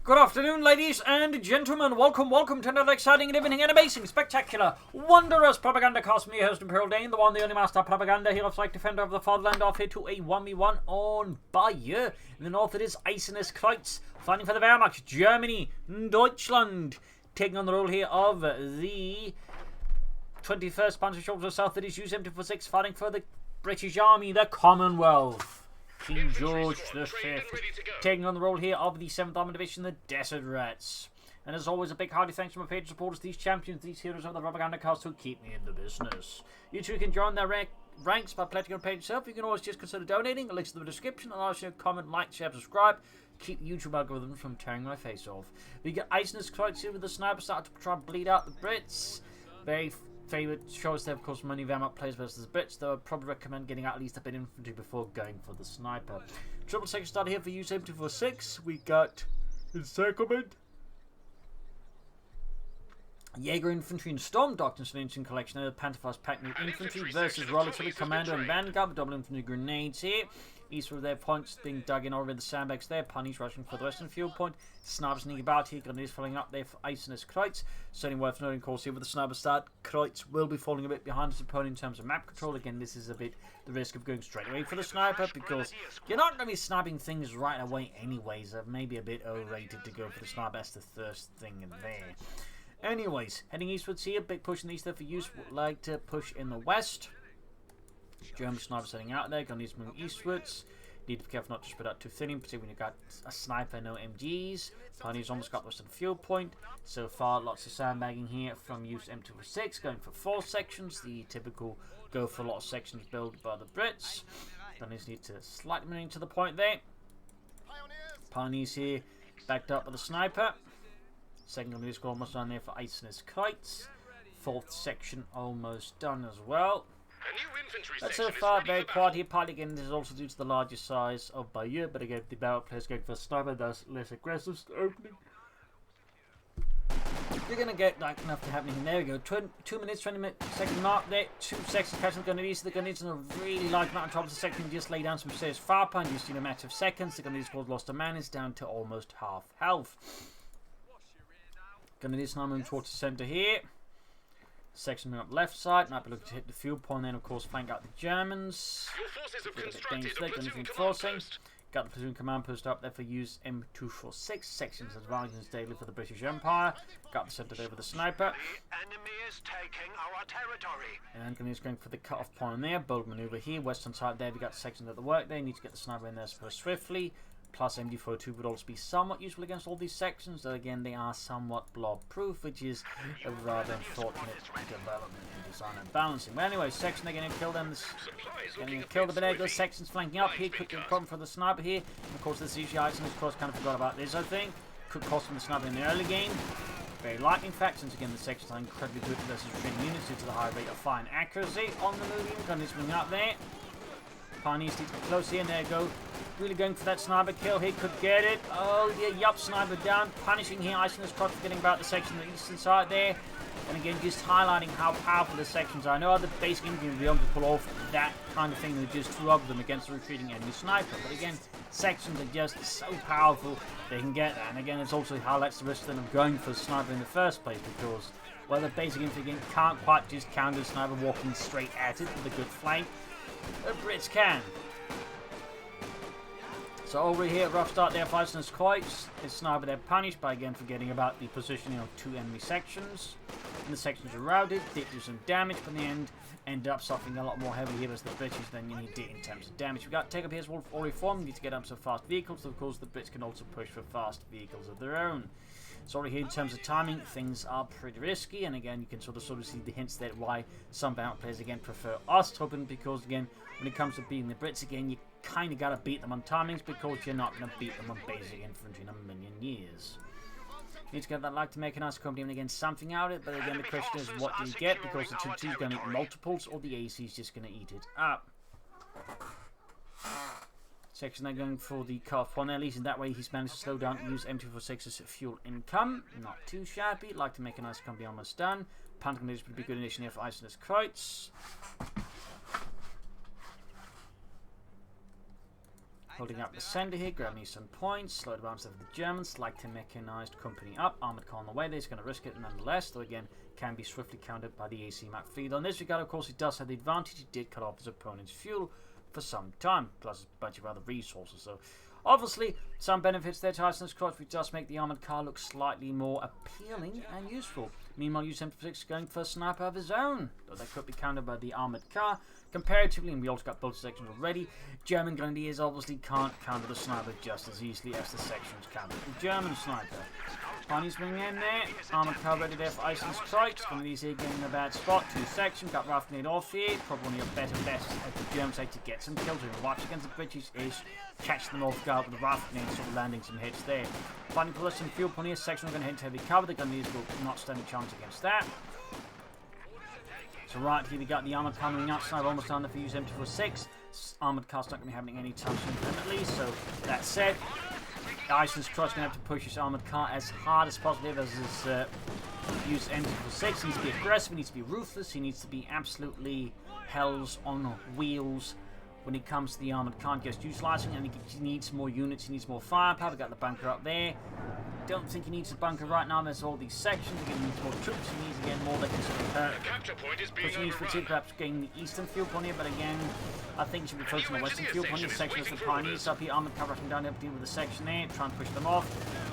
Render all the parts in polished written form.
Good afternoon, ladies and gentlemen. Welcome to another exciting and amazing, spectacular, wondrous Propagandacast. Me, your host, Imperial Dane, the one, the only master of propaganda, here of like defender of the fatherland, off here to a 1v1 on Bayeux. In the north, it is Eisernes, Kreuz, fighting for the Wehrmacht, Germany, Deutschland, taking on the role here of the 21st Panzer Soldier South. It is Use-m246, fighting for the British Army, the Commonwealth. King George V, taking on the role here of the 7th Armored Division, the Desert Rats. And as always, a big hearty thanks to my paid supporters, these champions, these heroes of the Propagandacast who keep me in the business. You too can join their ranks by pledging on the page itself. You can always just consider donating. A link's in the description. And also comment, like, share, subscribe. Keep YouTube algorithms from tearing my face off. We get Eisernes Kreuz here with the sniper start to try and bleed out the Brits. Very favourite choice there, of course, many Wehrmacht players versus the Brits, though I'd probably recommend getting at least a bit of infantry before going for the sniper. Triple section starter here for Use-m246. We got encirclement, Jaeger Infantry and Storm Doctrine Solution Collection, the Pantherfast Pack New Infantry versus Royal Artillery Commander and Vanguard with double infantry grenades here. East of their points being dug in over the sandbags there. Punies rushing for the western field point. Snipers sneaking about here. Grenadiers following up there for Eisernes Kreuz. Certainly worth noting, of course, here with the sniper start. Kreuz will be falling a bit behind his opponent in terms of map control. Again, this is a bit the risk of going straight away for the sniper because you're not going to be sniping things right away anyways. Maybe a bit overrated to go for the sniper. That's the first thing in there. Anyways, heading eastwards here. Big push in the east there for use. Would like to push in the west. German snipers heading out there. Gonna need to move eastwards. Need to be careful not to spread out too thin, particularly when you've got a sniper, no MGs. Pioneers almost got western field point. So far, lots of sandbagging here from Use-m246, going for 4 sections. The typical go for a lot of sections built by the Brits. Pioneers need to slightly move into the point there. Pioneers here backed up with the sniper. Second grenadier squad almost done there for Eisernes Kreuz. 4th section almost done as well. That's so far very quiet here. Partly again, this is also due to the larger size of Bayeux, but again, the barrel players going for a sniper, thus less aggressive opening. You're gonna get like enough happening. There we go. 2 minutes, 20-second mark there. 2 sections catching the grenadiers. The grenadiers in a really large amount on top of the section. Just lay down some serious firepower. Just in a matter of seconds, the grenadiers squad lost a man. It's down to almost half health. Grenadiers now moving towards the centre here. Section moving up left side. Might be looking to hit the field point, then of course flank out the Germans. Got the platoon command post up there for Use-m246. Sections advances daily for the British Empire. Got the centre there with the sniper. And Grenadiers going for the cut-off point there. Bold manoeuvre here. Western side there. We got sections at the work there. Need to get the sniper in there swiftly. Plus MD42 would also be somewhat useful against all these sections, though again they are somewhat blob-proof, which is a rather unfortunate development in design and balancing. But anyway, section they're going to kill them. Going to kill the Benegos. Sections flanking up here. Could get a problem for the sniper here. And of course, this is Eisernes, of course, kind of forgot about this, I think. Could cost them the sniper in the early game. Very likely, in fact, since again the sections are incredibly good versus training units due to the high rate of fire and accuracy on the moving. Gun is moving up there. Pioneers need to be close here, and there you go. Really going for that sniper kill. He could get it. Oh, yeah, yup, sniper down. Punishing here. Eisernes Kreuz forgetting about the section on the eastern side there. And again, just highlighting how powerful the sections are. I know other basic infantry will be able to pull off that kind of thing with just 2 of them against a retreating enemy sniper. But again, sections are just so powerful they can get that. And again, it also highlights the risk then of going for a sniper in the first place because, well, the basic infantry again can't quite just counter the sniper walking straight at it with a good flank. The Brits can. So over here, rough start there for Eisernes Kreuz. His sniper there punished by again forgetting about the positioning of 2 enemy sections. And the sections are routed, did do some damage, but in the end ended up suffering a lot more heavily here as the British than you did in terms of damage. We got take up here's Wolf already formed, need to get up some fast vehicles, so of course the Brits can also push for fast vehicles of their own. So over here in terms of timing, things are pretty risky, and again you can sort of see the hints that why some Bayuex players again prefer Osthopen, because again when it comes to beating the Brits again you kind of got to beat them on timings because you're not going to beat them on basic infantry in a million years. Need to get that like to make a nice company and again something out of it, but again the question is what do you get, because the 2-2 is going to eat multiples or the AC is just going to eat it up. Section they're going for the cut-off point, at least in that way he's managed to slow down and use M246's fuel income. Not too shabby, like to make a nice company almost done. Panther would be a good initiative here for Eisernes Kreuz. Holding up the centre here, grabbing some points. Slow advance over the Germans. Like to mechanised company up. Armoured car on the way there. He's going to risk it nonetheless. Though again, can be swiftly countered by the AC Mach fleet. On this regard, of course, he does have the advantage. He did cut off his opponent's fuel for some time. Plus a bunch of other resources. So obviously, some benefits there to Eisernes Kreuz, which does make the armoured car look slightly more appealing and useful. Meanwhile, Use-m246 going for a sniper of his own, though that could be countered by the armoured car. Comparatively, and we also got both sections already, German Grenadiers obviously can't counter the sniper just as easily as the sections counter the German sniper. Ponies bringing in there, armoured car ready there for Eisernes Kreuz. Grenadiers here getting in a bad spot, 2 sections, got Raffinate off here, probably a better bet at the German side to get some kills. And watch against the British is catch them off guard with the Raffinate, sort of landing some hits there. Finding for some fuel pony, a section going to hit heavy cover, the Grenadiers will not stand a chance against that. So right here we got the armoured car moving up, sniper almost done there for Use-m246. Armoured car's not going to be happening anytime soon permanently, so that said, Eisernes Kreuz going to have to push his armoured car as hard as possible as his Use-m246. He needs to be aggressive, he needs to be ruthless, he needs to be absolutely hells on wheels when it comes to the armoured car. Just utilising, and he needs more units, he needs more firepower. We got the bunker up there. Don't think he needs a bunker right now. There's all these sections. He needs more troops. He needs again more that can sort of push needs for perhaps getting the eastern fuel point here. But again, I think he should be focusing on the western fuel point. The section is the pioneers up here. Armoured car rushing down there, deal with the section there. Try and push them off.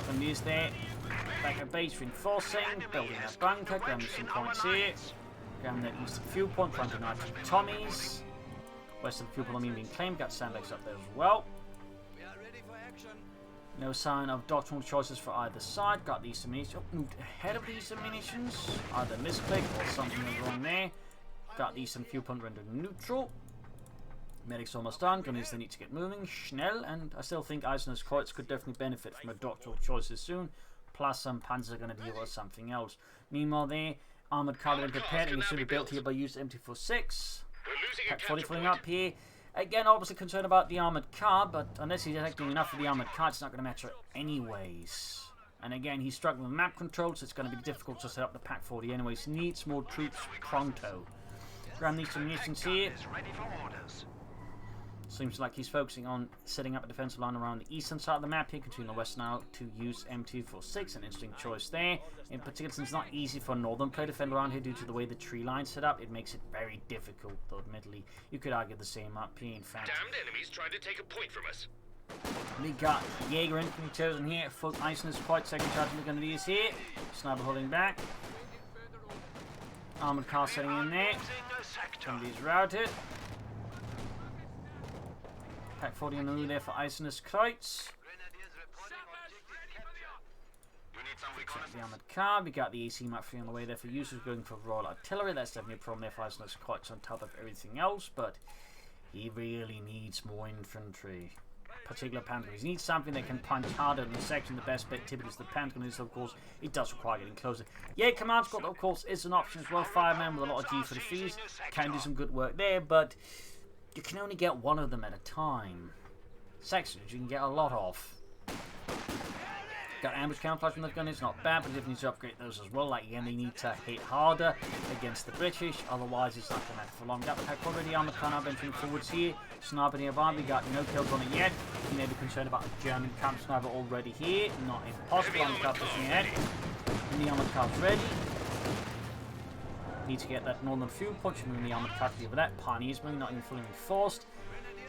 And there's there. Back at base, reinforcing, building that bunker. Grabbing some points here. Grabbing that eastern fuel point. Trying to deny Tommies. Western fuel point being claimed. Got sandbags up there as well. No sign of doctrinal choices for either side. Got these munitions. Oh, moved ahead of these munitions. Either misclick or something went wrong there. Got these some fuel point rendered neutral. Medics almost done. Gunners they need to get moving. Schnell. And I still think Eisernes Kreuz could definitely benefit from a doctrinal choices soon. Plus some panzers are going to deal with something else. Meanwhile there, armoured car prepared and it should be built here by Use-m246. Pack 40 filling up here. Again, obviously concerned about the armoured car, but unless he's doing enough for the armoured car, it's not going to matter anyways. And again, he's struggling with map control, so it's going to be difficult to set up the Pack 40 anyways. He needs more troops pronto. Grab these munitions here. Seems like he's focusing on setting up a defensive line around the eastern side of the map here, continuing the west now to Use-m246. An interesting choice there. In particular, since it's not easy for a northern player to defend around here due to the way the tree line's set up, it makes it very difficult, though admittedly, you could argue the same up here, in fact. Damned enemies trying to take a point from us. We got Jaeger Infantry chosen here, full Eisernes Kreuz, second charge of the Grenadiers here. Sniper holding back. Armoured car setting in there. Grenadiers routed. Pack 40 on the move there for Eisernes Kreuz. The armoured car. We got the AC Mach 3 on the way there for users going for Royal Artillery. That's definitely a problem there for Eisernes Kreuz on top of everything else, but he really needs more infantry. Particular Panthers. He needs something that can punch harder in the section. The best bet typically is the Panthers, of course. It does require getting closer. Yeah, Command Squad, of course, is an option as well. Fireman with a lot of G for the fees. Can do some good work there, but you can only get one of them at a time. Sections you can get a lot of. Got ambush camouflage from those gunners, not bad, but you need to upgrade those as well. Like again, they need to hit harder against the British, otherwise it's not going to matter for long. Got the pack already on the car now, venturing forwards here. Sniper nearby, we got no kills on it yet. You may be concerned about a German camp sniper already here. Not impossible on the car pushing ahead. And the armored car's ready. Need to get that northern fuel punch and the armored car to deal with that. Pioneers moving, not even fully reinforced.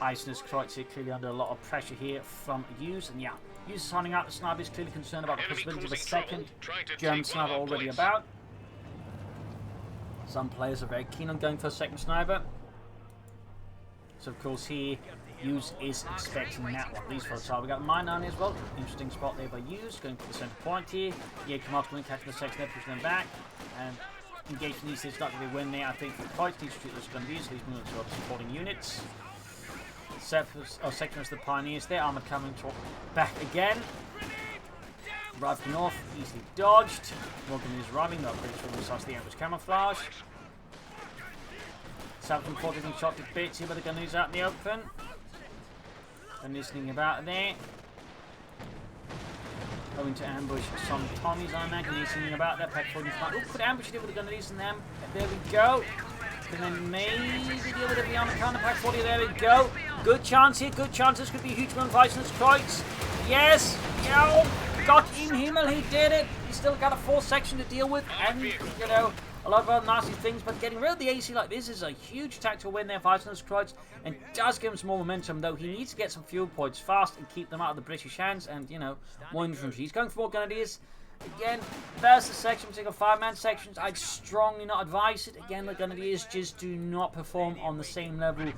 Eisernes Kreuz here clearly under a lot of pressure here from Use, and yeah, Use is signing out. The sniper is clearly concerned about the possibility of a second German sniper already about. Some players are very keen on going for a second sniper. So of course here, Use is expecting that one. These for the side. We got mine down here as well. Interesting spot there by Use, going for the centre point here. Yeah, Command going to catch the second there, pushing them back. And engaging these is not going to be a win there, I think, for Kreuz. Needs to treat those going to be used. These movements are supporting units. Section is the Pioneers there. Armoured coming back again. Arrived north, easily dodged. Morgan is arriving, not pretty sure besides the ambush camouflage. Southern Fort getting shot to bits here, but the Gunners out in the open. And listening about there. Going to ambush some Tommies, I imagine. Listening about that. Pack 40 front. Oh, could ambush it with the Gunners and them. There we go. And then maybe deal with the armor car, Pack 40, there we go. Good chance here, good chance. This could be a huge one for Eisernes Kreuz. Yes! Yo! Got in Himmel, he did it! He's still got a full section to deal with, and, you know, a lot of other nasty things, but getting rid of the AC like this is a huge tactical win there for Eisernes Kreuz, and does give him some more momentum, though he needs to get some fuel points fast and keep them out of the British hands, and, you know, more infantry. He's going for more grenadiers. Again, versus section, particular 5-man sections, I'd strongly not advise it. Again, the grenadiers just do not perform on the same level,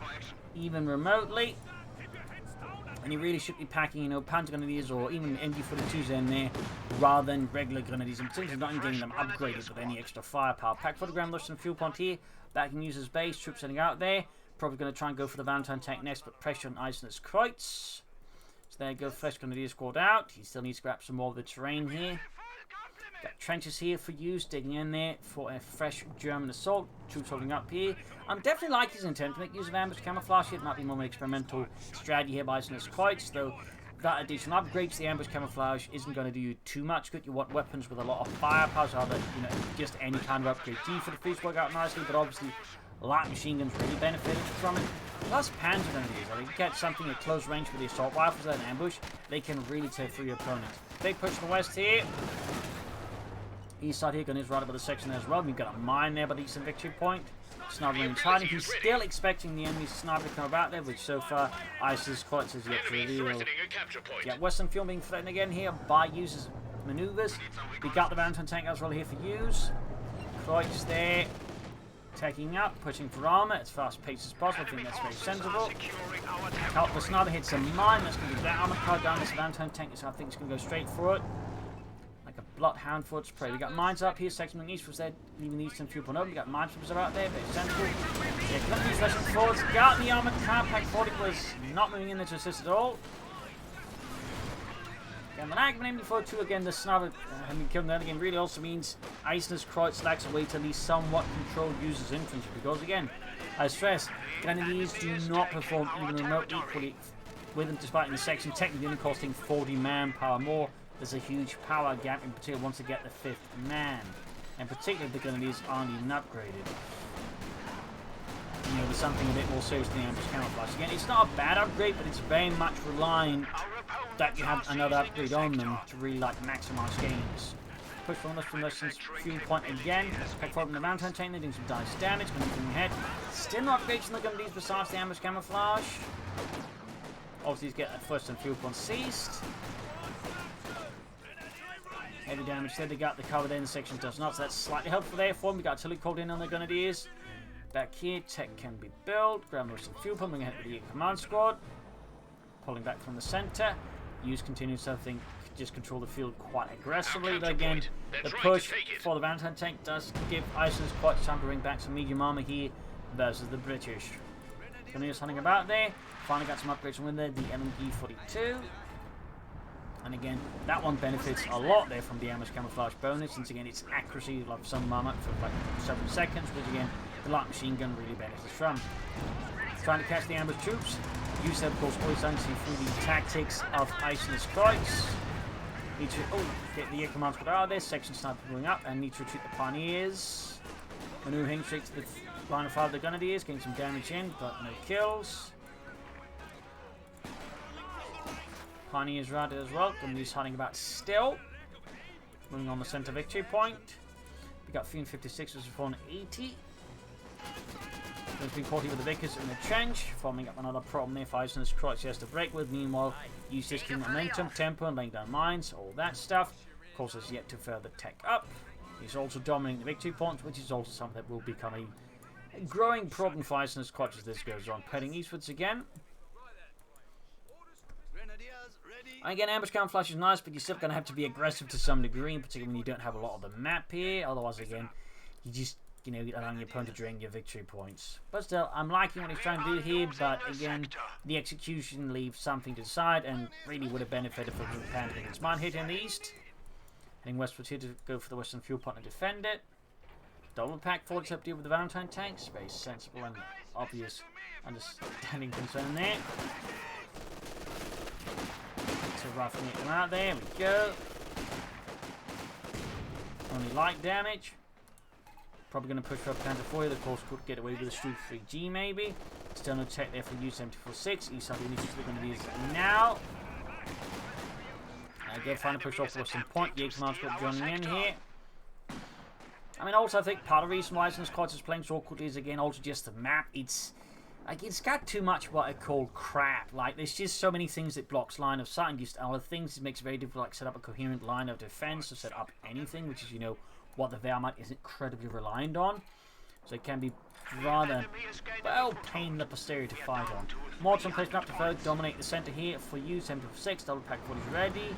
even remotely. And you really should be packing, you know, Panzer Grenadiers or even MG42s in there rather than regular Grenadiers, in particular not in getting them upgraded with any extra firepower. Pack 40 gram Russian fuel point here, that can use as base, troops heading out there. Probably going to try and go for the Valentine tank next, but pressure on Eisernes Kreuz. So there you go, fresh Grenadier squad out. He still needs to grab some more of the terrain here. Got trenches here for use, digging in there for a fresh German assault. Troops holding up here. I'm definitely like his intent to make use of ambush camouflage. It might be more of an experimental strategy here by Eisernes Kreuz, though that additional upgrade to the ambush camouflage isn't going to do you too much good. You want weapons with a lot of firepower, so that, you know, just any kind of upgrade. G for the fleets work out nicely, but obviously light machine guns really benefited from it. Plus Panzer Grenadiers, if you get something at close range with the assault rifles at an ambush, they can really tear through your opponent. Big push to the west here. East side here, going to right up with the section there as well. We've got a mine there by the eastern victory point. Sniper running hiding. He's still expecting the enemy sniper to come about there, which so far Eisernes Kreuz has yet to reveal. Yeah, Western fuel being threatened again here by Use's maneuvers. We got the Valentine tank as well here for Use. Kreuz there, taking up, pushing for armor as fast paced as possible. I think that's very sensible. The sniper hits a mine. That's going to be that armor card down this Valentine tank, so I think it's going to go straight for it. A bloodhound for its prey. We got mines up here, section on the east was there, leaving the eastern fuel point open. We got mine sweepers out there, very sensible. Yeah, companies rushing forwards. Got the armored car. Pack 40 was not moving in there to assist at all. Again, the lag of an MD42 again, the sniper having killed that again really also means Eisernes Kreuz lacks a way to at least somewhat control Use's infantry, because again, I stress, grenadiers do not perform even remotely equally with them, despite in the section technically only costing 40 manpower more. There's a huge power gap, in particular once they get the 5th man. And particularly the grenadiers aren't even upgraded. You know, there's something a bit more serious than the ambush camouflage. Again, it's not a bad upgrade, but it's very much reliant that you have another upgrade on them to really, like, maximize gains. Push from Russian's fuel point again. Pack forward from the Valentine chain, they're doing some dice damage, moving ahead. Still no upgrades from the grenadiers besides the ambush camouflage. Obviously, he's getting that first and fuel point seized. Heavy damage there, they got the cover there in the section does not, so that's slightly helpful there for them. We got artillery called in on the grenadiers. Back here, tech can be built. Ground rush and fuel pumping ahead with the command squad. Pulling back from the center. Use continues to, I think, just control the field quite aggressively. Though again, the push for the Valentine tank does give Eisernes quite time to bring back some medium armor here versus the British. Grenadiers hunting about there. Finally got some upgrades from there, the MG42. And again, that one benefits a lot there from the ambush camouflage bonus, since again its accuracy of some armor for like several seconds, which again the light machine gun really benefits from. Trying to catch the ambush troops. Use that, of course, always understanding through the tactics of Eisernes Kreuz. Need to get the air command squad out of there. Section sniper going up, and need to retreat the pioneers. Maneuvering straight to the line of fire of the grenadiers, getting some damage in, but no kills. Pioneers right as well. Grenadiers hiding about still. Moving on the center victory point. We got 356 versus 480. There's been caught here with the Vickers in the trench, forming up another problem there for Eisernes Kreuz he has to break with. Meanwhile, use this key momentum, tempo, and laying down mines, all that stuff. Of course, has yet to further tech up. He's also dominating the victory points, which is also something that will become a growing problem for Eisernes Kreuz as this goes on. Heading eastwards again. Again, ambush camouflage is nice, but you're still going to have to be aggressive to some degree, particularly when you don't have a lot of the map here. Otherwise, again, you just, you know, allowing your opponent to drain your victory points. But still, I'm liking what he's trying to do here, but again, the execution leaves something to decide, and really would have benefited from Japan getting its mine hit in the east. Heading westwards here to go for the western fuel point and defend it. Double pack forwards up deal with the Valentine tanks. Very sensible and obvious understanding concern there. So roughing it out there, we go. Only light damage. Probably going to push for a Panther 4. The course could get away with a Street 3G maybe. still no tech there for Use-m246. East side units are going to use it now. Again, trying to push off for some point. Jaeger command's got joining in here. I mean, also, I think part of the reason why Eisernes Kreuz is playing so awkward is, again, also just the map. It's got too much what I call crap. Like, there's just so many things that blocks line of sight and just other things. It makes it very difficult to like, set up a coherent line of defense or set up anything, which is, you know, what the Wehrmacht is incredibly reliant on. So it can be rather, well, pain the posterior to fight on. Morton placement up to third, dominate the center here for Use-m246. Double pack 40 is ready.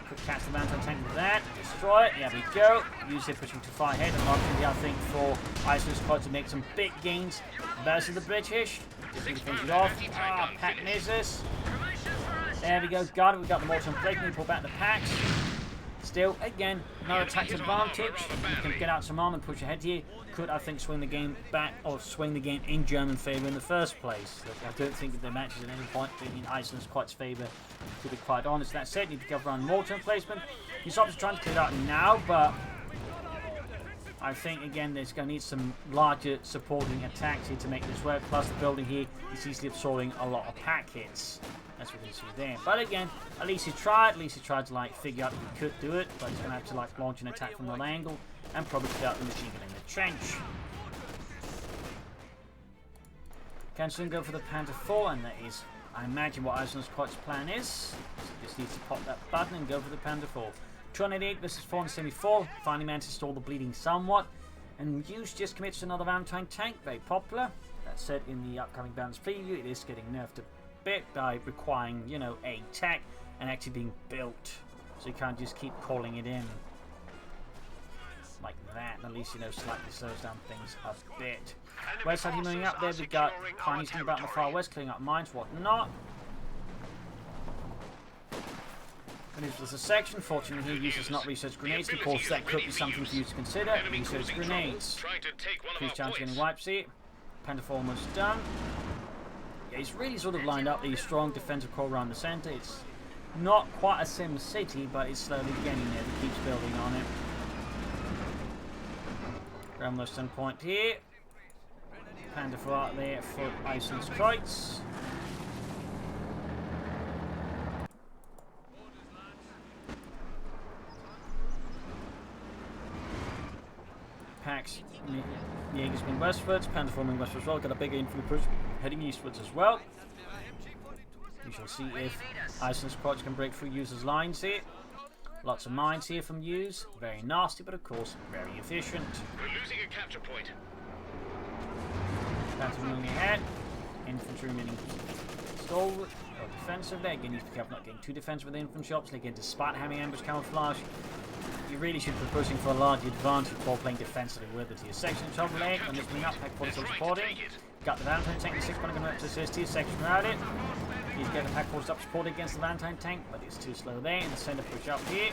Quick catch the mountain tank with that. Destroy it. There we go. Use it pushing too far ahead. An opportunity, I think, for Eisernes Kreuz to make some big gains versus the British. Just need to finish it off. Ah, pack misses. There we go. Got it. We got the Morton plate. We pull back the packs. Still, again, no attack advantage. You can get out some arm and push ahead here. Could, I think, swing the game back or swing the game in German favour in the first place. I don't think that the match is at any point in Eisernes Kreuz's favour, to be quite honest. That said, need to go around Morton placement. He's obviously trying to clear it out now, but I think, again, there's going to need some larger supporting attacks here to make this work. Plus, the building here is easily absorbing a lot of pack hits. As we can see there. But again, at least he tried. At least he tried to like figure out if he could do it. But he's going to have to like launch an attack from that angle and probably clear out the machine gun in the trench. Can soon go for the Panther 4, and that is, I imagine, what Eisernes Kreuz's plan is. So just needs to pop that button and go for the Panther 4. 288 versus 474. Finally managed to stall the bleeding somewhat. And Use just commits to another Valentine tank. Very popular. That said, in the upcoming balance preview, it is getting nerfed a bit by requiring, you know, a tech and actually being built, so you can't just keep calling it in like that. And at least, you know, slightly slows down things a bit. West side moving up there, we've got Pioneers moving about in the far west, clearing up mines, whatnot. Finishes with a section. Fortunately, he uses not research grenades. Of course, that could be something for you to consider. Research grenades. Increased chance of getting wipes here. Panther 4 almost done. He's really sort of lined up a strong defensive core around the center. It's not quite a Sim City, but it's slowly getting there. It keeps building on it. Almost on point here. Panther 4 out there for Eisernes Kreuz. Packs. Jaeger's been westwards, Panther forming westwards as well. Got a bigger infantry push heading eastwards as well. We shall see if Eisernes Kreuz can break through Use's lines here. Lots of mines here from Use. Very nasty, but of course very efficient. We're losing a capture point. Panther moving ahead. Infantry remaining stalwart or defensive there. Again, needs to be careful not getting too defensive with the infantry shops. Again, despite having ambush camouflage, you really should be pushing for a large advantage while playing defensively with it. Your section trouble leg, and it's bring up, pack 4 still supporting. Got the Valentine tank, the 6 going to to assist here, section around it. He's getting the pack 4 up supported against the Valentine tank, but it's too slow there. In the center push up here.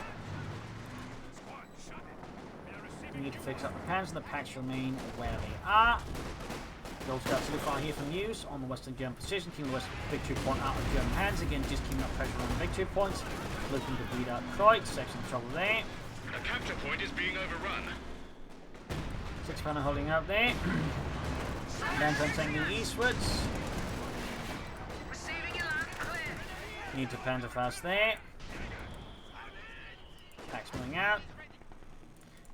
We need to fix up the pans, and the packs remain where they are. Gold scouts too far here from Use on the western German position, keeping the western victory point out of German hands. Again, just keeping up pressure on the victory points. Looking to beat out Kreuz, section trouble there. A capture point is being overrun. 6 panel holding out there. Valentine tanking eastwards. Need to Panther fast there. Packs moving out.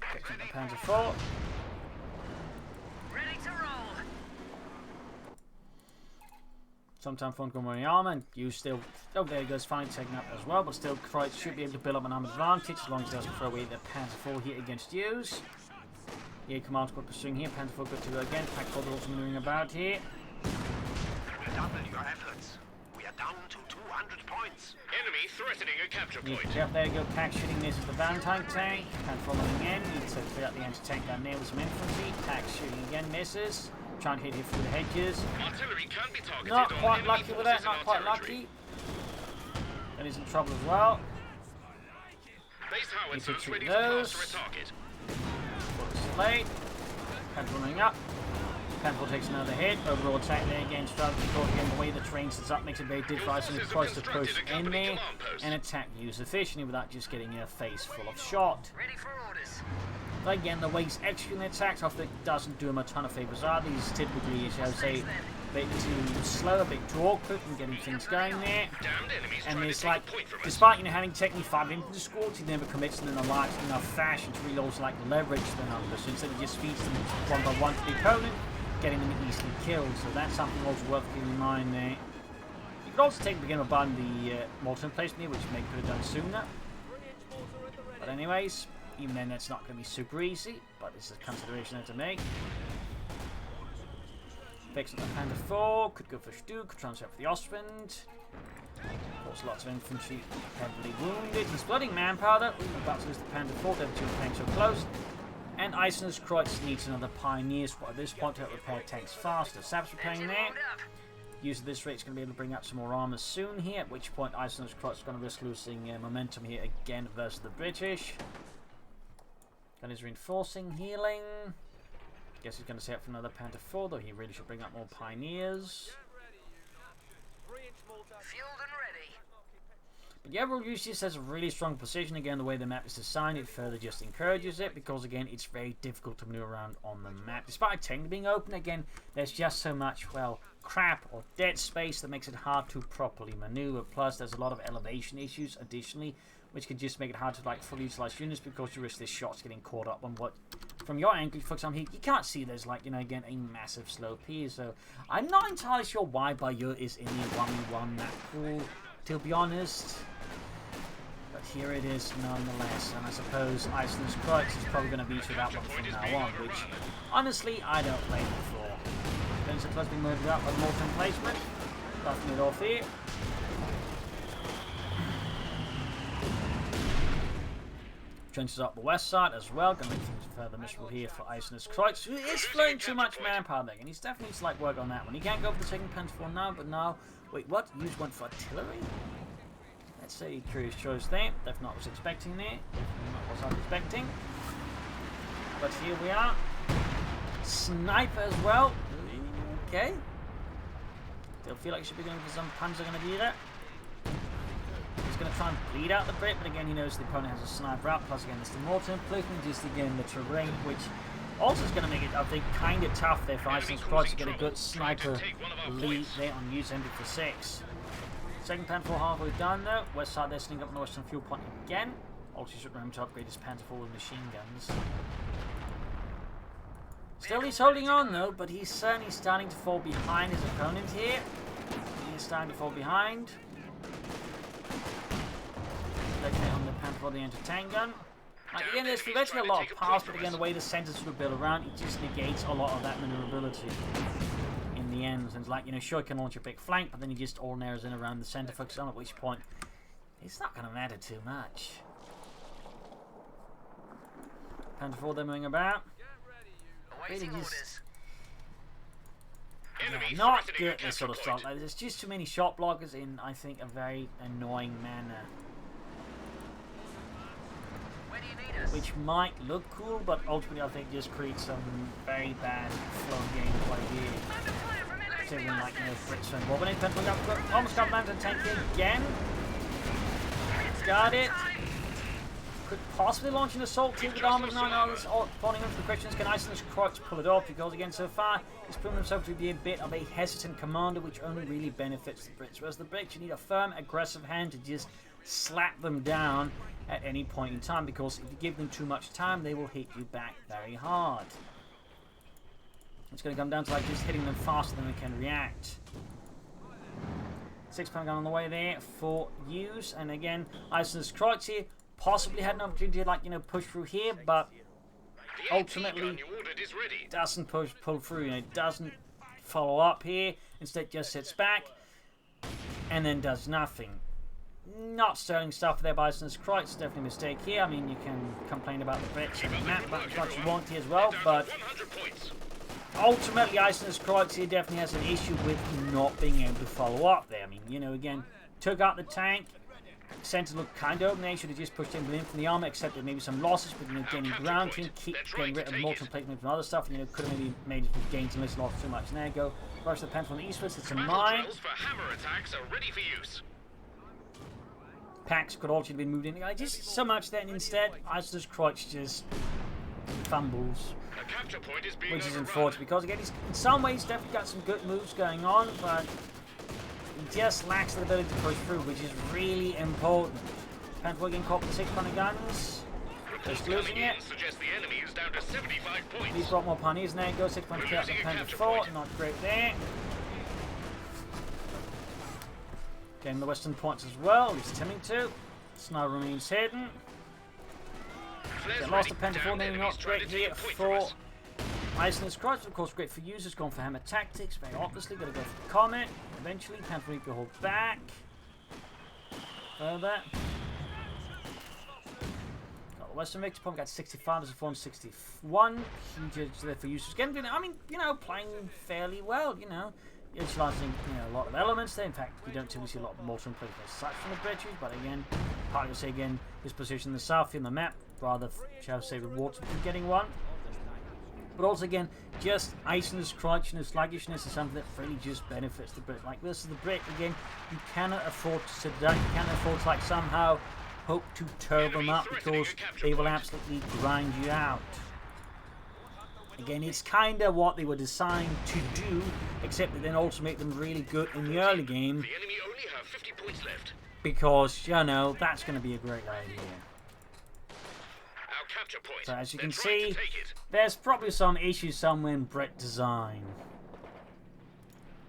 Catching the Panther 4. Ready to roll. Sometime fun going armor, and you still. Oh, there he goes, finally taken up as well, but still Kreuz should be able to build up an armor advantage as long as he doesn't throw away the Panther 4 here against Use. Yeah, command squad pursuing here, Panther 4 good to go again, Pack 4 also maneuvering about here. Double your efforts. We are down to 200 points. Enemy threatening a capture Yeah, point. yep, there you go, Pack shooting misses the Valentine tank, Panther 4 moving in, needs to clear out the anti-tank down there with some infantry, Pack shooting again, misses. Trying to hit here through the hedges. Artillery can be targeted. Not on quite enemy lucky with that, forces in not our quite territory. lucky. And he's in trouble as well. Base howitzers shoot ready to those. pass for a target. Late. Panther running up. Panther takes another hit. Overall attack there again. Strategy caught again. The way the train sets up makes it very difficult for Kreuz to push in there and attack Use efficiently without just getting your face full of shot. Ready for orders. But again, the way he's executing the attacks often doesn't do him a ton of favors either. He's typically, shall I say, bit too slow, a bit too awkward in getting things going there. Damned enemies And trying it's to take like, a point from us. despite having technically 5 infantry squads, he never commits them in a large enough fashion to really also leverage the numbers. So instead, he just feeds them one by one to the opponent, getting them easily killed. So that's something also worth keeping in mind there. You could also take the beginning of buying the mortar placement here, which maybe could have done sooner. But anyways, even then, that's not going to be super easy. But it's a consideration to make. Fix on the Panda 4, could go for Stu, could transfer for the Ostwind. Of course, lots of infantry heavily wounded. He's flooding manpower though. About to lose the Panda 4, the other two are playing so close. And Eisernes Kreuz needs another Pioneer squad at this point to help repair tanks faster. Sab's repairing there. Use at this rate is going to be able to bring up some more armor soon here, at which point Eisernes Kreuz is going to risk losing momentum here again versus the British. Gun is reinforcing, healing. Guess he's going to set up for another Panther 4, though he really should bring up more Pioneers. But yeah, overall Use has a really strong position. Again, the way the map is designed, it further just encourages it, because again, it's very difficult to maneuver around on the map. Despite technically being open, again, there's just so much, well, crap or dead space that makes it hard to properly maneuver. Plus, there's a lot of elevation issues additionally, which could just make it hard to fully utilize units, because you risk this shots getting caught up on what, from your angle, for example, you can't see there's again, a massive slope here. So I'm not entirely sure why Bayuex is in the 1v1 map pool, to be honest. But here it is nonetheless, and I suppose Eisernes Kreuz is probably going to beat you that one from now on, which honestly I don't blame him for. Then so close to being murdered out by the mortar placement, buffing it off here. Trenches up the west side as well, going to make things further miserable here for Eisernes Kreuz, who is flowing too much manpower there, and he's definitely needs to work on that one. He can't go for the second Panther 4 now, but now, wait, what? Use one for artillery? That's a curious choice there. Definitely not what I was expecting there. Definitely not what I was expecting. But here we are. Sniper as well. Okay. Still feel like he should be going for some Panzer Grenadier. He's going to try and bleed out the Brit, but again, he knows the opponent has a sniper out. Plus, again, there's the mortar placement, just again the terrain, which also is going to make it, I think, kind of tough there for Eisernes Kreuz to get a good sniper lead there on Use-m246. Second Panther 4 halfway done though. West side they're sneaking up on the western fuel point again. Also should remember to upgrade his Panther 4 with machine guns. Still he's holding on though, but he's certainly starting to fall behind his opponent here. He is starting to fall behind. Looking on the Panther 4, the anti-tank gun. Again, there's virtually a lot of paths, but again, the way the centers sort of built around, it just negates a lot of that maneuverability. The ends, and sure, you can launch a big flank, but then you just all narrows in around the center, for example, at which point it's not going to matter too much. Panther 4 they're moving about. Really just not good at this sort of stuff. There's just too many shot blockers in, I think, a very annoying manner. Which might look cool, but ultimately I think just creates some very bad flow gameplay here. Everyone Fritz and Robin. Almost got Mountain Tank again. Got it. Could possibly launch an assault here with armor 9 others. Falling into the questions, can Eisernes Kreuz pull it off? Because again, so far, he's proven himself to be a bit of a hesitant commander, which only really benefits the Brits. Whereas the Brits, you need a firm, aggressive hand to just slap them down at any point in time, because if you give them too much time, they will hit you back very hard. It's going to come down to just hitting them faster than they can react. 6 pound gun on the way there for use, and again, Eisernes Kreuz here possibly had an opportunity to push through here, but ultimately doesn't pull through. It doesn't follow up here. Instead, just sits back and then does nothing. Not sterling stuff there by Eisernes Kreuz. Definitely a mistake here. I mean, you can complain about the Brits and the map as much as you want here as well, but ultimately, Eisernes Kreuz here definitely has an issue with not being able to follow up there. I mean, again, took out the tank. Center looked kind of open. They should have just pushed in from the armor, except with maybe some losses, but gaining ground team, keep getting rid of the mortar placement and other stuff. Could have maybe made it with gains and less lost too much. And there you go. Rush the Panther on the eastwards. It's a mine. Packs could also have been moved in. Just so much then instead, Eisernes Kreuz just fumbles. A capture point is being which is overrun. unfortunate because again, he's in some ways definitely got some good moves going on, but he just lacks the ability to push through, which is really important. Panther getting caught with 600 guns. Just losing it. Suggests the enemy is down to 75 points. He's got more pioneers now. Go 600 kills on Panther 4. Not great there. Getting the western points as well. He's attempting to. Snow remains hidden. They lost the Panther 4. Maybe not great here for Eisernes. Kreuz, of course, great for users. Going for hammer tactics. Very obviously, got to go for the comet. Eventually, Panther can hold back. Further. Western victory point got 65 as a 461. Huge edge there for users. Again, I mean, you know, playing fairly well, you know. Utilizing, you know, a lot of elements there. In fact, you don't typically see a lot of mortar and plates as such from the bridges, but again, partly to say again, his position in the south in the map, rather, shall I say, rewards for getting one. But also again, just Eisernes, Kreuz, and sluggishness is something that really just benefits the Brit. Like this is the Brit, again, you cannot afford to sit down, you cannot afford to like somehow hope to turbo them up because they will absolutely grind you out. Again, it's kind of what they were designed to do, except that then also make them really good in the early game. The enemy only have 50 points left. Because, you know, that's going to be a great idea. Our capture point. So as you They're can trying see, to take it. there's probably some issues somewhere in Brett design.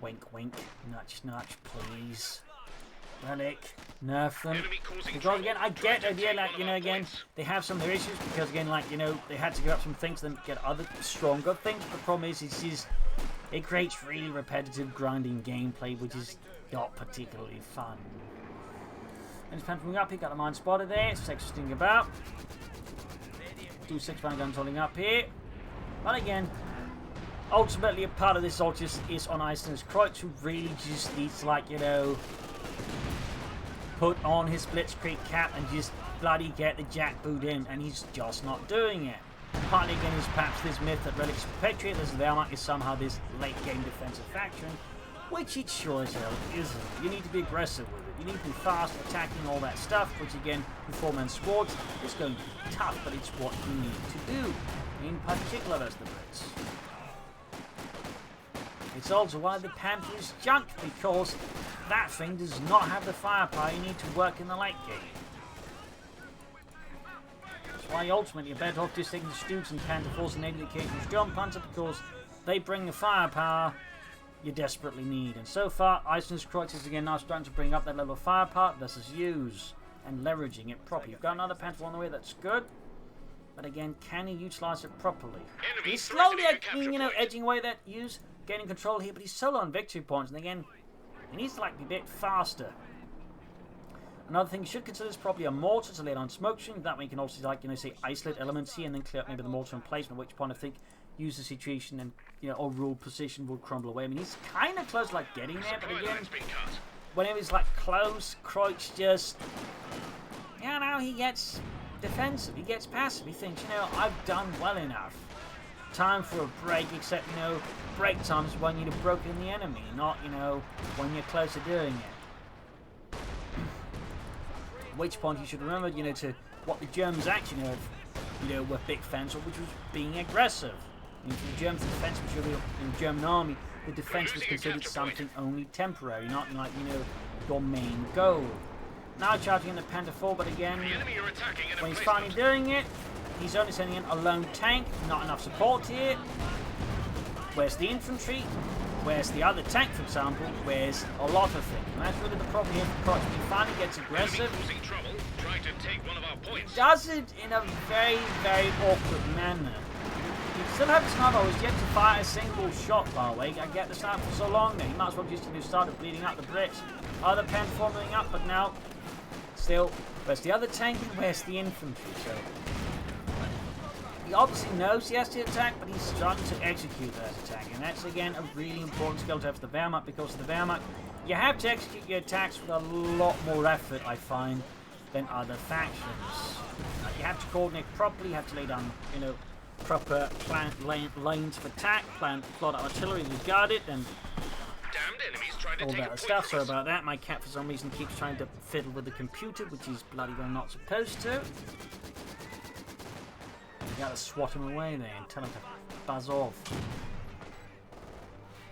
Wink, wink, nudge, nudge, please. Relic, nerf them. Because again, I get the idea, like, you know, again, they have some of their issues because again, like, you know, they had to give up some things then get other stronger things. But the problem is it creates really repetitive grinding gameplay, which is not particularly fun. And it's pampering up, he got a mine spotted there, it's interesting about. Do 6 round guns holding up here. But again, ultimately a part of this all just is on Eisernes Kreuz, who really just needs to, like, you know, put on his blitzkrieg cap and just bloody get the jackboot in, and he's just not doing it. Partly again is perhaps this myth that Relics perpetuate as the Wehrmacht is somehow this late game defensive faction, which it sure as hell isn't. You need to be aggressive with it. You need to be fast, attacking all that stuff, which again, with 4-man squads, is going to be tough, but it's what you need to do. In particular as the Brits. It's also why the Panther is junk, because that thing does not have the firepower you need to work in the late game. That's why ultimately you're better off just taking the Stoots and Panther Force and maybe the occasional Storm Punter, because they bring the firepower you desperately need. And so far, Eisernes Kreuz is again now starting to bring up that level of firepower versus use and leveraging it properly. You've got another Panther on the way, that's good. But again, can he utilize it properly? He's slowly, you know, edging away that use, gaining control here, but he's solo on victory points, and again, he needs to like be a bit faster. Another thing you should consider is probably a mortar to lay on smoke screen. That way you can also, like, you know, say isolate elements here and then clear up maybe the mortar emplacement, at which point I think use the situation and, you know, overall position will crumble away. I mean, he's kind of close, like, getting there, but again, whenever he's like close, Kreuz just, you know, he gets defensive, he gets passive, he thinks, you know, I've done well enough. Time for a break, except, you know, break times when you've broken the enemy, not, you know, when you're close to doing it. At which point you should remember, you know, to what the Germans actually have, you know, were big fans of, which was being aggressive. I mean, for the Germans, the defense was really, in the German army, the defense was considered something only temporary, not like, you know, your main goal. Now charging in the Panther 4, but again, when he's finally doing it, he's only sending in a lone tank, not enough support here. Where's the infantry? Where's the other tank, for example? Where's a lot of things? And that's really the problem here for Kreuz. He finally gets aggressive. He does it in a very, very awkward manner. You still have the sniper who's yet to fire a single shot, by the way. I get the sniper for so long now. He might as well just have started bleeding out the Brits. Other Panther forming up, but now, still, where's the other tank and where's the infantry? So, he obviously knows he has to attack, but he's starting to execute that attack. And that's, again, a really important skill to have for the Wehrmacht, because the Wehrmacht, you have to execute your attacks with a lot more effort, I find, than other factions. You have to coordinate properly, you have to lay down, you know, proper lanes of attack, plot artillery to guard it, and all that other stuff. Sorry about that. My cat, for some reason, keeps trying to fiddle with the computer, which he's bloody well not supposed to. You gotta swat him away there and tell him to buzz off.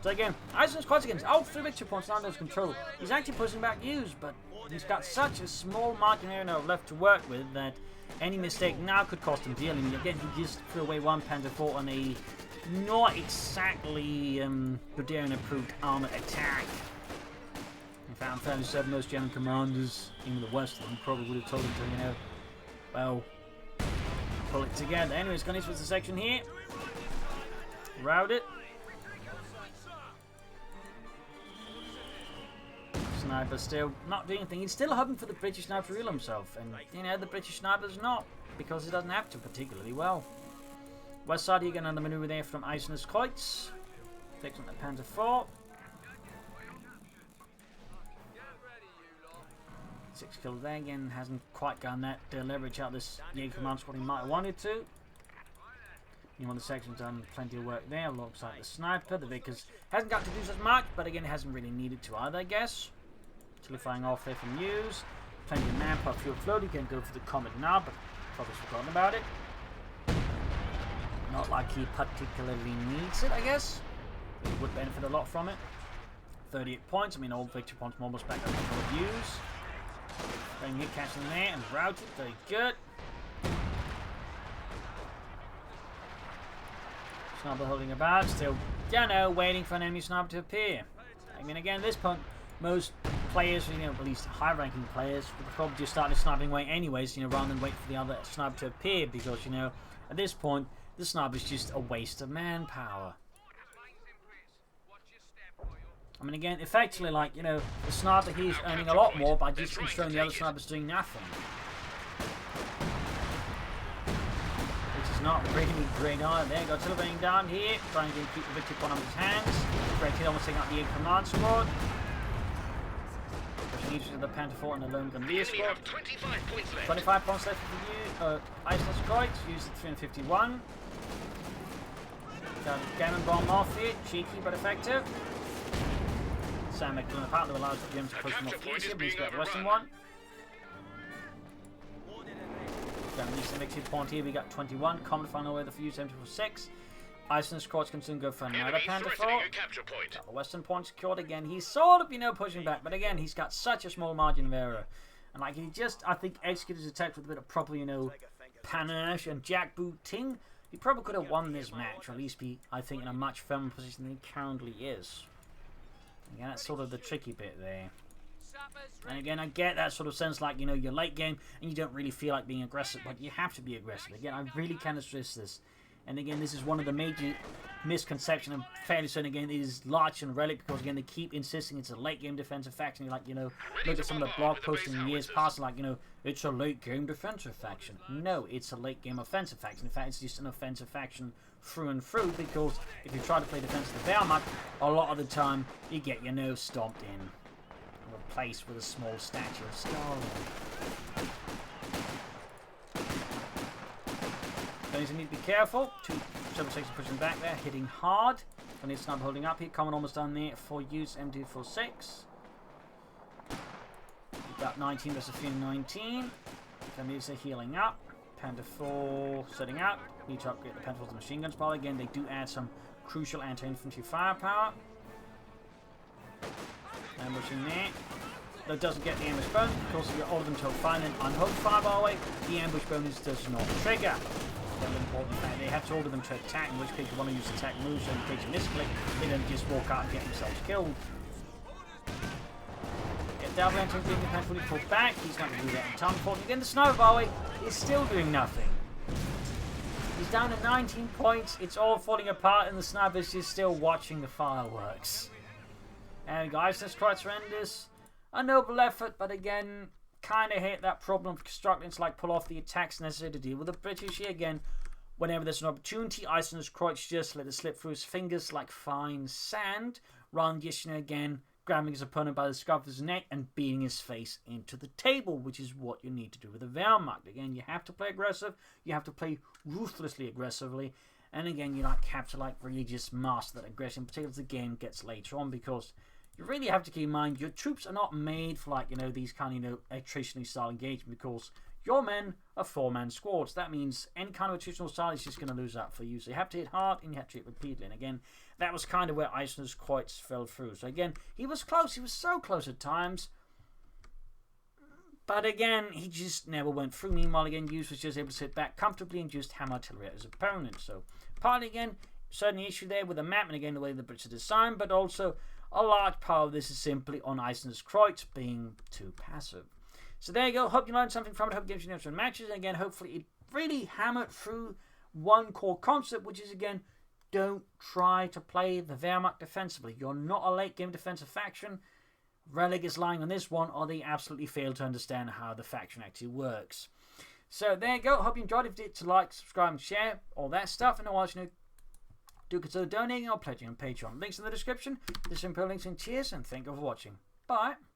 So again, Eisernes Kreuz again. Oh, 3 victory points now under control. He's actually pushing back Use, but he's got such a small margin area now left to work with that any mistake now could cost him dearly. Again, he just threw away 1 Panther 4 on a not exactly Guderian approved armored attack. In fact, I'm fairly certain most German commanders, even the West of them, probably would have told him to, you know, well, pull it together. Anyways, going into the section here. Route it. Sniper still not doing anything. He's still hoping for the British sniper to reveal himself. And, you know, the British sniper's not. Because he doesn't have to particularly well. West side, you get another maneuver there from Eisernes Kreuz. Fixing the Panther 4. 6 kills there again. Hasn't quite gotten that leverage out this Jaeger command squad he might have wanted to. You know, the section's done plenty of work there alongside the sniper. The Vickers hasn't got to do as much, but again, it hasn't really needed to either, I guess. Flying off there from Use. Plenty of manpower, fuel float. You can go for the Comet now, but probably forgotten about it. Not like he particularly needs it, I guess. He would benefit a lot from it. 38 points. I mean, all victory points almost back up to Use. Playing hit catch in there and route it. Very good. Sniper holding about. Still, you know, waiting for an enemy sniper to appear. I mean, again, at this point, most players, you know, at least high-ranking players, would probably just start sniping away anyways, you know, rather than wait for the other sniper to appear, because, you know, at this point, the sniper is just a waste of manpower. I mean, again, effectively, like, you know, the sniper he's earning a lot more by just ensuring the other sniper's doing nothing. Which is not really great either. There you go, Tillerving down here, trying to keep the victory point on his hands. Great kill, almost taking out the command squad. Pushing each of the Panther 4 and the lone gun Lear squad. 25 points left for you. Eisernes Kreuz, use the 351. Got a cannon bomb off here, cheeky but effective. Samek doing a part that allows the Germans to push them off easier, but he's got the western one. Got at least a victory point here, we got 21. Comet final away the Use-m246. Eisernes Kreuz can soon go for another Panther 4. Got the western point secured again. He's sort of, you know, pushing back, but again, he's got such a small margin of error. And like, he just, I think, executed his attack with a bit of proper, you know, panache and jackbooting. He probably could have won this match, or at least be, I think, in a much firmer position than he currently is. Again, that's sort of the tricky bit there. And again, I get that sort of sense, like, you know, you're late game and you don't really feel like being aggressive, but you have to be aggressive. Again, I really can't stress this. And again, this is one of the major misconceptions. I'm fairly certain, again, it is Larch and Relic, because again, they keep insisting it's a late game defensive faction. You're like, you know, look at some of the blog posts in years past, like, you know, it's a late game defensive faction. No, it's a late game offensive faction. In fact, it's just an offensive faction through and through, because if you try to play defense of the Wehrmacht, a lot of the time you get your nose stomped in and replaced with a small statue of Stalin. So you need to be careful. 276 pushing back there, hitting hard. And his sniper holding up here. Coming almost down there for Use-m246. We've got 19 versus 19. Families are healing up. Panther 4 setting up. Need to upgrade the Panther 4 to machine guns power. Again, they do add some crucial anti-infantry firepower. Ambushing there. That doesn't get the ambush bonus because if you're all of them to find an unhooked fire, by the way, the ambush bonus does not trigger. Very important fact. They have to order them to attack, in which case you want to use attack moves, so in case you misclick, they don't just walk out and get themselves killed. Get Dalvin into the defense fully pulled back. He's not going to do that in time. Again, the sniper, by the way, is still doing nothing. He's down to 19 points. It's all falling apart, and the sniper's just still watching the fireworks. And guys, let's try to end this. A noble effort, but again, kind of hit that problem of constructing to like pull off the attacks necessary to deal with the British here again. Whenever there's an opportunity, Eisernes Kreuz just let it slip through his fingers like fine sand, rather than just, you know, again, grabbing his opponent by the scruff of his neck and beating his face into the table, which is what you need to do with the Wehrmacht. Again, you have to play aggressive, you have to play ruthlessly aggressively, and again, you like have to like really just master that aggression, particularly as the game gets later on, because you really have to keep in mind your troops are not made for, like, you know, these kind of, you know, attritionally style engagement, because your men are 4-man squads. That means any kind of attritional style is just going to lose out for you. So you have to hit hard and you have to hit repeatedly. And again, that was kind of where Eisernes Kreuz fell through. So again, he was close. He was so close at times. But again, he just never went through. Meanwhile, again, Use was just able to sit back comfortably and just hammer artillery at his opponent. So partly, again, certainly issue there with the map and again the way the Brits are designed, but also a large part of this is simply on Eisernes Kreuz being too passive. So there you go. Hope you learned something from it. Hope it gives you notes on matches. And again, hopefully it really hammered through one core concept, which is again, don't try to play the Wehrmacht defensively. You're not a late game defensive faction. Relic is lying on this one, or they absolutely fail to understand how the faction actually works. So there you go. Hope you enjoyed it. If you did, to like, subscribe, and share all that stuff. And otherwise, do consider donating or pledging on Patreon. Links in the description. There's some links in. Cheers, and thank you for watching. Bye.